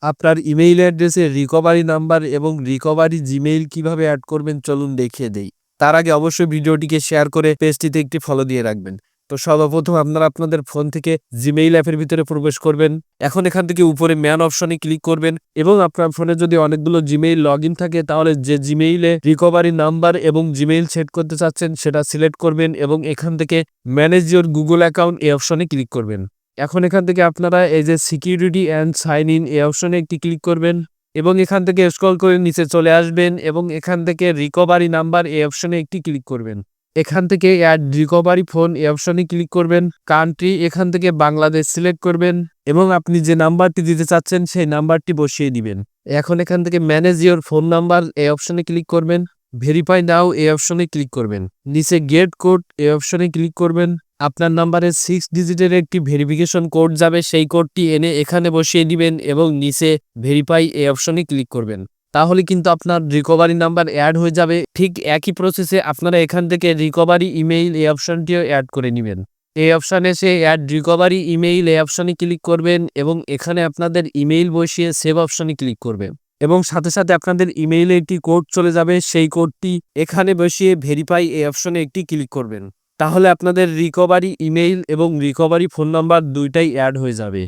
আপনার ইমেইল অ্যাড্রেসে recovery number এবং রিকভারি জিমেইল কিভাবে অ্যাড করবেন চলুন দেখিয়ে দেই। তার আগে অবশ্যই ভিডিওটিকে শেয়ার করে পেজটিতে একটি ফলো দিয়ে রাখবেন। তো সর্বপ্রথম আপনারা আপনাদের ফোন থেকে জিমেইল অ্যাপের ভিতরে প্রবেশ করবেন। এখন এখান থেকে উপরে ম্যান অপশনে ক্লিক করবেন এবং আপনার ফোনে যদি অনেকগুলো জিমেইল লগইন থাকে তাহলে যে জিমেইলে রিকভারি নাম্বার এবং জিমেইল সেট করতে চাচ্ছেন সেটা সিলেক্ট করবেন এবং এখান থেকে ম্যানেজ ইওর গুগল অ্যাকাউন্ট এই অপশনে ক্লিক করবেন। এখন এখান থেকে আপনারা এই যে সিকিউরিটি অ্যান্ড সাইন ইন এই অপশনে একটি ক্লিক করবেন এবং এখান থেকে স্ক্রল করে নিচে চলে আসবেন এবং এখান থেকে রিকভারি নাম্বার এই অপশনে একটি ক্লিক করবেন। এখান থেকে অ্যাড রিকভারি ফোন এই অপশনে ক্লিক করবেন। কান্ট্রি এখান থেকে বাংলাদেশ সিলেক্ট করবেন এবং আপনি যে নাম্বারটি দিতে চাচ্ছেন সেই নাম্বারটি বসিয়ে দিবেন। এখন এখান থেকে ম্যানেজ ইওর ফোন নাম্বার এই অপশনে ক্লিক করবেন। ভেরিফাই নাও এই অপশনে ক্লিক করবেন। নিচে গেট কোড এই অপশনে ক্লিক করবেন। আপনার নাম্বারে 6 ডিজিটের একটি ভেরিফিকেশন কোড যাবে, সেই কোডটি এনে এখানে বসিয়ে দিবেন এবং নিচে ভেরিফাই এই অপশনে ক্লিক করবেন। তাহলে কিন্তু আপনার রিকভারি নাম্বার অ্যাড হয়ে যাবে। ঠিক একই প্রসেসে আপনারা এখান থেকে রিকভারি ইমেইল এই অপশনটিও অ্যাড করে নেবেন। এই অপশানে এসে অ্যাড রিকভারি ইমেইল এই অপশনে ক্লিক করবেন এবং এখানে আপনাদের ইমেইল বসিয়ে সেভ অপশনে ক্লিক করবেন এবং সাথে সাথে আপনাদের ইমেইলে একটি কোড চলে যাবে, সেই কোডটি এখানে বসিয়ে ভেরিফাই এই অপশনে একটি ক্লিক করবেন। তাহলে আপনাদের রিকভারি ইমেইল এবং রিকভারি ফোন নাম্বার দুইটাই অ্যাড হয়ে যাবে।